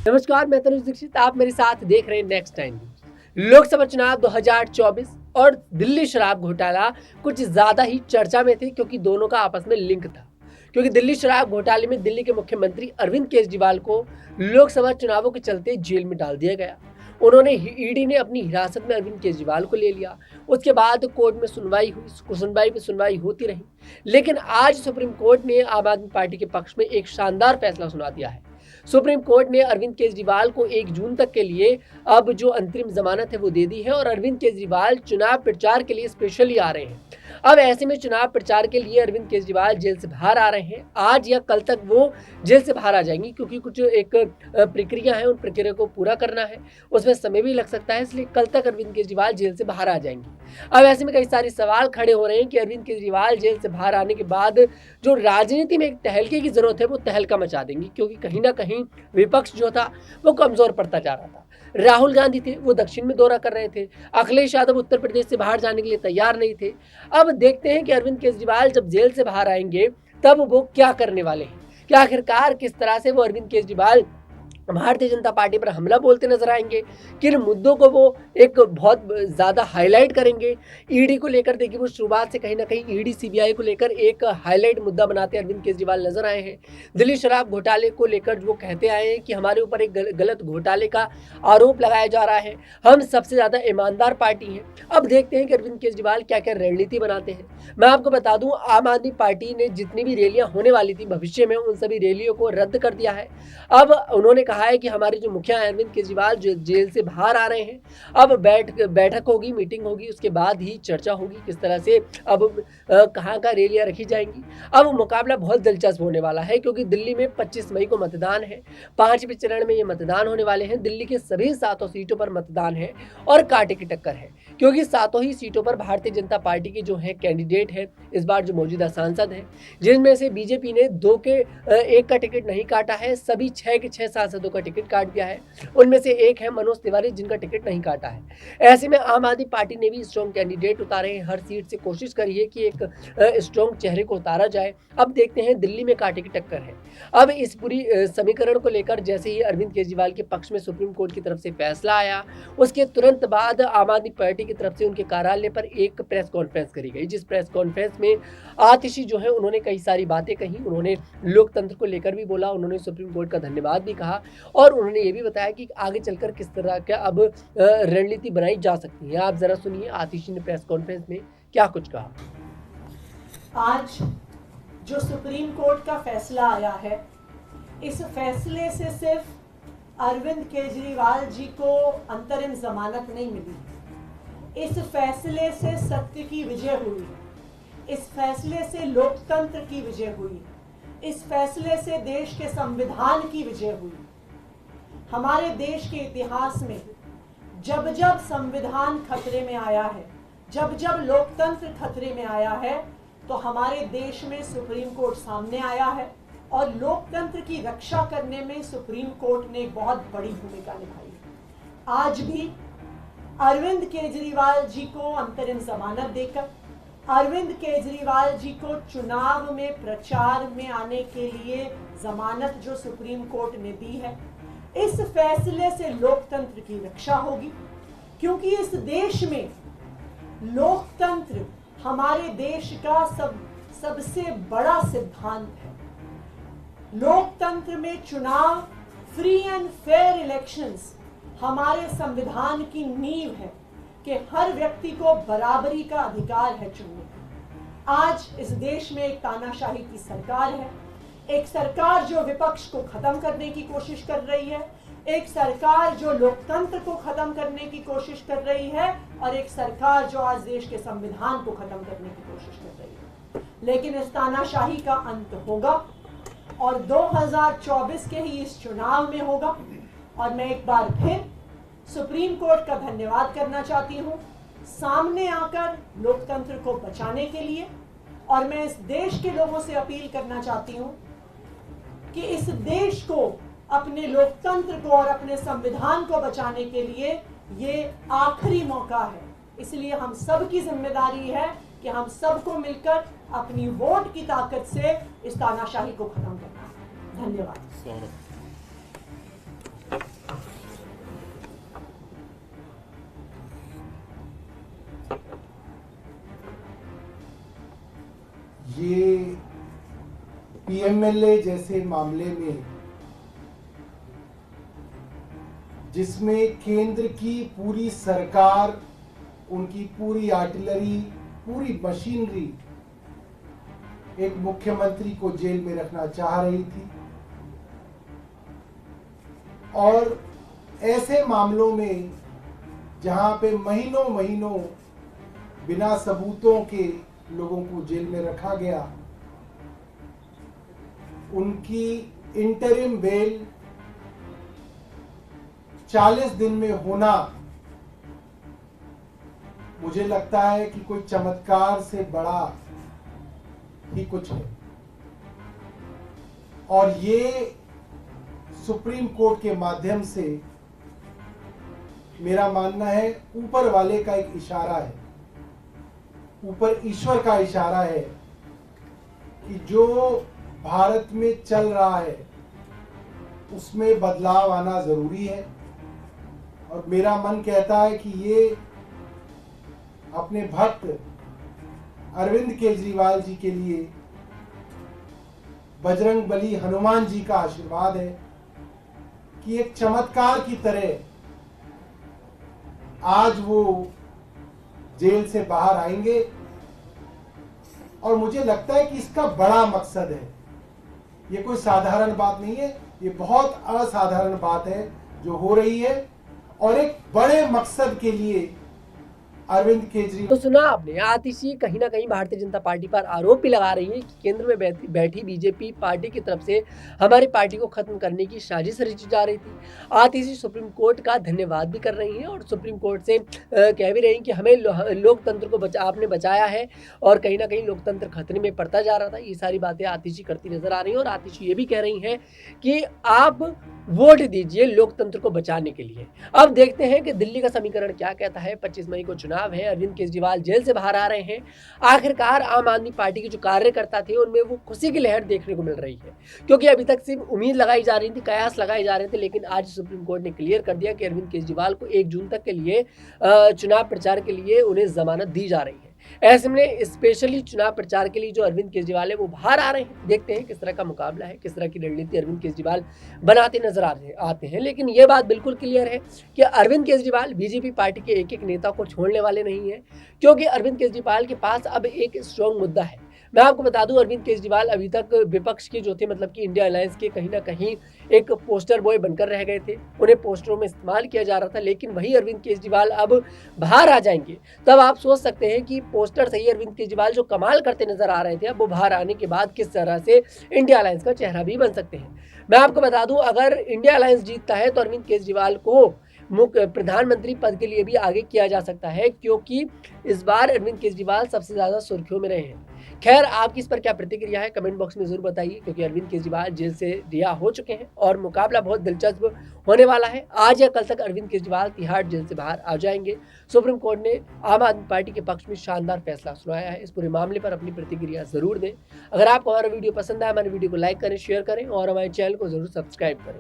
नमस्कार, मैं तनुज दीक्षित। आप मेरे साथ देख रहे हैं नेक्स्ट टाइम न्यूज। लोकसभा चुनाव 2024 और दिल्ली शराब घोटाला कुछ ज्यादा ही चर्चा में थे क्योंकि दोनों का आपस में लिंक था। क्योंकि दिल्ली शराब घोटाले में दिल्ली के मुख्यमंत्री अरविंद केजरीवाल को लोकसभा चुनावों के चलते जेल में डाल दिया गया। उन्होंने ईडी ने अपनी हिरासत में अरविंद केजरीवाल को ले लिया। उसके बाद कोर्ट में सुनवाई होती रही, लेकिन आज सुप्रीम कोर्ट ने आम आदमी पार्टी के पक्ष में एक शानदार फैसला सुना दिया है। सुप्रीम कोर्ट ने अरविंद केजरीवाल को 1 जून तक के लिए अब जो अंतरिम जमानत है वो दे दी है और अरविंद केजरीवाल चुनाव प्रचार के लिए स्पेशली आ रहे हैं। अब ऐसे में चुनाव प्रचार के लिए अरविंद केजरीवाल जेल से बाहर आ रहे हैं। आज या कल तक वो जेल से बाहर आ जाएंगी क्योंकि कुछ एक प्रक्रिया है, उन प्रक्रिया को पूरा करना है, उसमें समय भी लग सकता है, इसलिए कल तक अरविंद केजरीवाल जेल से बाहर आ जाएंगे। अब ऐसे में कई सारे सवाल खड़े हो रहे हैं कि अरविंद केजरीवाल जेल से बाहर आने के बाद जो राजनीति में एक तहलके की जरूरत है वो तहलका मचा देंगी, क्योंकि कहीं ना कहीं विपक्ष जो था वो कमजोर पड़ता जा रहा था। राहुल गांधी थे, वो दक्षिण में दौरा कर रहे थे। अखिलेश यादव उत्तर प्रदेश से बाहर जाने के लिए तैयार नहीं थे। अब देखते हैं कि अरविंद केजरीवाल जब जेल से बाहर आएंगे तब वो क्या करने वाले हैं, क्या आखिरकार किस तरह से वो अरविंद केजरीवाल भारतीय जनता पार्टी पर हमला बोलते नजर आएंगे, किन मुद्दों को वो एक बहुत ज़्यादा हाईलाइट करेंगे। ईडी को लेकर देखिए वो शुरुआत से कहीं ना कहीं ईडी सीबीआई को लेकर एक हाईलाइट मुद्दा बनाते अरविंद केजरीवाल नजर आए हैं। दिल्ली शराब घोटाले को लेकर वो कहते आए हैं कि हमारे ऊपर एक गलत घोटाले का आरोप लगाया जा रहा है, हम सबसे ज़्यादा ईमानदार पार्टी हैं। अब देखते हैं कि अरविंद केजरीवाल क्या क्या रणनीति बनाते हैं। मैं आपको बता दूं, आम आदमी पार्टी ने जितनी भी रैलियां होने वाली थी भविष्य में, उन सभी रैलियों को रद्द कर दिया है। अब उन्होंने कहा है कि हमारे जो मुखिया अरविंद केजरीवाल जो जेल से बाहर आ रहे हैं, अब बैठक होगी, मीटिंग होगी, उसके बाद ही चर्चा होगी किस तरह से अब कहाँ का रैलियां रखी जाएंगी। अब मुकाबला बहुत दिलचस्प होने वाला है क्योंकि दिल्ली में 25 मई को मतदान है। 5वें चरण में ये मतदान होने वाले हैं। दिल्ली के सभी 7 सीटों पर मतदान है और कांटे की टक्कर है, क्योंकि 7 ही सीटों पर भारतीय जनता पार्टी के जो है कैंडिडेट है, इस बार जो मौजूदा सांसद है, जिनमें से बीजेपी ने 2 के 1 का टिकट नहीं काटा है, सभी 6 के 6 सांसदों का टिकट काट दिया है। उनमें से एक है मनोज तिवारी, जिनका टिकट नहीं काटा है। ऐसे में आम आदमी पार्टी ने भी स्ट्रॉन्ग कैंडिडेट उतारे हैं। हर सीट से कोशिश करी है कि एक स्ट्रॉन्ग चेहरे को उतारा जाए। अब देखते हैं, दिल्ली में कांटे की टक्कर है। अब इस पूरी समीकरण को लेकर जैसे ही अरविंद केजरीवाल के पक्ष में सुप्रीम कोर्ट की तरफ से फैसला आया, उसके तुरंत बाद आम आदमी पार्टी की तरफ से उनके कार्यालय पर एक प्रेस कॉन्फ्रेंस करी गई, जिस प्रेस कॉन्फ्रेंस में आतिशी जो है उन्होंने कई सारी बातें कही। उन्होंने लोकतंत्र को लेकर भी बोला, उन्होंने सुप्रीम कोर्ट का धन्यवाद भी कहा और उन्होंने ये भी बताया कि आगे चलकर किस तरह का अब रणनीति बनाई जा सकती है। आप जरा सुनिए आतिशी ने प्रेस कॉन्फ्रेंस में क्या कुछ कहा। आज जो सुप्रीम कोर्ट का फैसला आया है, इस फैसले से सिर्फ अरविंद केजरीवाल जी को अंतरिम जमानत नहीं मिली, इस फैसले से सत्य की विजय हुई, इस फैसले से लोकतंत्र की विजय हुई, इस फैसले से देश के संविधान की विजय हुई। हमारे देश के इतिहास में जब जब संविधान खतरे में आया है, जब जब लोकतंत्र खतरे में आया है, तो हमारे देश में सुप्रीम कोर्ट सामने आया है और लोकतंत्र की रक्षा करने में सुप्रीम कोर्ट ने बहुत बड़ी भूमिका निभाई है। आज भी अरविंद केजरीवाल जी को अंतरिम जमानत देकर, अरविंद केजरीवाल जी को चुनाव में प्रचार में आने के लिए जमानत जो सुप्रीम कोर्ट ने दी है, इस फैसले से लोकतंत्र की रक्षा होगी, क्योंकि इस देश में लोकतंत्र हमारे देश का सबसे बड़ा सिद्धांत है। लोकतंत्र में चुनाव, फ्री एंड फेयर इलेक्शंस हमारे संविधान की नींव है कि हर व्यक्ति को बराबरी का अधिकार है चुनने का। आज इस देश में एक तानाशाही की सरकार है, एक सरकार जो विपक्ष को खत्म करने की कोशिश कर रही है, एक सरकार जो लोकतंत्र को खत्म करने की कोशिश कर रही है और एक सरकार जो आज देश के संविधान को खत्म करने की कोशिश कर रही है। लेकिन इस तानाशाही का अंत होगा और 2024 के ही इस चुनाव में होगा। और मैं एक बार फिर सुप्रीम कोर्ट का धन्यवाद करना चाहती हूँ सामने आकर लोकतंत्र को बचाने के लिए। और मैं इस देश के लोगों से अपील करना चाहती हूँ कि इस देश को, अपने लोकतंत्र को और अपने संविधान को बचाने के लिए ये आखिरी मौका है। इसलिए हम सब की जिम्मेदारी है कि हम सबको मिलकर अपनी वोट की ताकत से इस तानाशाही को खत्म करना है। धन्यवाद। ये पीएमएलए जैसे मामले में, जिसमें केंद्र की पूरी सरकार, उनकी पूरी आर्टिलरी, पूरी मशीनरी एक मुख्यमंत्री को जेल में रखना चाह रही थी, और ऐसे मामलों में जहां पे महीनों महीनों बिना सबूतों के लोगों को जेल में रखा गया, उनकी इंटरिम बेल 40 दिन में होना, मुझे लगता है कि कोई चमत्कार से बड़ा ही कुछ है। और ये सुप्रीम कोर्ट के माध्यम से, मेरा मानना है, ऊपर वाले का एक इशारा है, ऊपर ईश्वर का इशारा है कि जो भारत में चल रहा है उसमें बदलाव आना जरूरी है। और मेरा मन कहता है कि ये अपने भक्त अरविंद केजरीवाल जी के लिए बजरंग बली हनुमान जी का आशीर्वाद है कि एक चमत्कार की तरह आज वो जेल से बाहर आएंगे। और मुझे लगता है कि इसका बड़ा मकसद है, ये कोई साधारण बात नहीं है, ये बहुत असाधारण बात है जो हो रही है, और एक बड़े मकसद के लिए अरविंद केजरीवाल। तो सुना आपने, आतिशी कहीं ना कहीं भारतीय जनता पार्टी पर आरोप भी लगा रही है कि केंद्र में बैठी बीजेपी पार्टी की तरफ से हमारी पार्टी को खत्म करने की साजिश रची जा रही थी। आतिशी सुप्रीम कोर्ट का धन्यवाद भी कर रही हैं और सुप्रीम कोर्ट से कह भी रही हैं कि हमें लोकतंत्र को आपने बचाया है और कहीं ना कहीं लोकतंत्र खतरे में पड़ता जा रहा था। ये सारी बातें आतिशी करती नजर आ रही हैं और आतिशी ये भी कह रही हैं कि आप वोट दीजिए लोकतंत्र को बचाने के लिए। अब देखते हैं कि दिल्ली का समीकरण क्या कहता है। 25 मई को चुनाव है, अरविंद केजरीवाल जेल से बाहर आ रहे हैं। आखिरकार आम आदमी पार्टी के जो कार्यकर्ता थे उनमें वो खुशी की लहर देखने को मिल रही है, क्योंकि अभी तक सिर्फ उम्मीद लगाई जा रही थी, कयास लगाए जा रहे थे, लेकिन आज सुप्रीम कोर्ट ने क्लियर कर दिया कि अरविंद केजरीवाल को 1 जून तक के लिए चुनाव प्रचार के लिए उन्हें जमानत दी जा रही है। ऐसे में स्पेशली चुनाव प्रचार के लिए जो अरविंद केजरीवाल है वो बाहर आ रहे हैं। देखते हैं किस तरह का मुकाबला है, किस तरह की रणनीति अरविंद केजरीवाल बनाते नजर आते हैं। लेकिन ये बात बिल्कुल क्लियर है कि अरविंद केजरीवाल बीजेपी पार्टी के एक एक नेता को छोड़ने वाले नहीं है, क्योंकि अरविंद केजरीवाल के पास अब एक स्ट्रॉन्ग मुद्दा है। मैं आपको बता दूं, अरविंद केजरीवाल अभी तक विपक्ष के जो थे, मतलब कि इंडिया अलायंस के कहीं ना कहीं एक पोस्टर बॉय बनकर रह गए थे, उन्हें पोस्टरों में इस्तेमाल किया जा रहा था। लेकिन वही अरविंद केजरीवाल अब बाहर आ जाएंगे, तब आप सोच सकते हैं कि पोस्टर से ही अरविंद केजरीवाल जो कमाल करते नजर आ रहे थे, अब वो बाहर आने के बाद किस तरह से इंडिया अलायंस का चेहरा भी बन सकते हैं। मैं आपको बता दूं, अगर इंडिया अलायंस जीतता है तो अरविंद केजरीवाल को प्रधानमंत्री पद के लिए भी आगे किया जा सकता है, क्योंकि इस बार अरविंद केजरीवाल सबसे ज्यादा सुर्खियों में रहे हैं। खैर, आपकी इस पर क्या प्रतिक्रिया है कमेंट बॉक्स में जरूर बताइए, क्योंकि अरविंद केजरीवाल जेल से रिहा हो चुके हैं और मुकाबला बहुत दिलचस्प होने वाला है। आज या कल तक अरविंद केजरीवाल तिहाड़ जेल से बाहर आ जाएंगे। सुप्रीम कोर्ट ने आम आदमी पार्टी के पक्ष में शानदार फैसला सुनाया है। इस पूरे मामले पर अपनी प्रतिक्रिया जरूर दें। अगर आपको हमारा वीडियो पसंद आया, हमारे वीडियो को लाइक करें, शेयर करें और हमारे चैनल को जरूर सब्सक्राइब करें।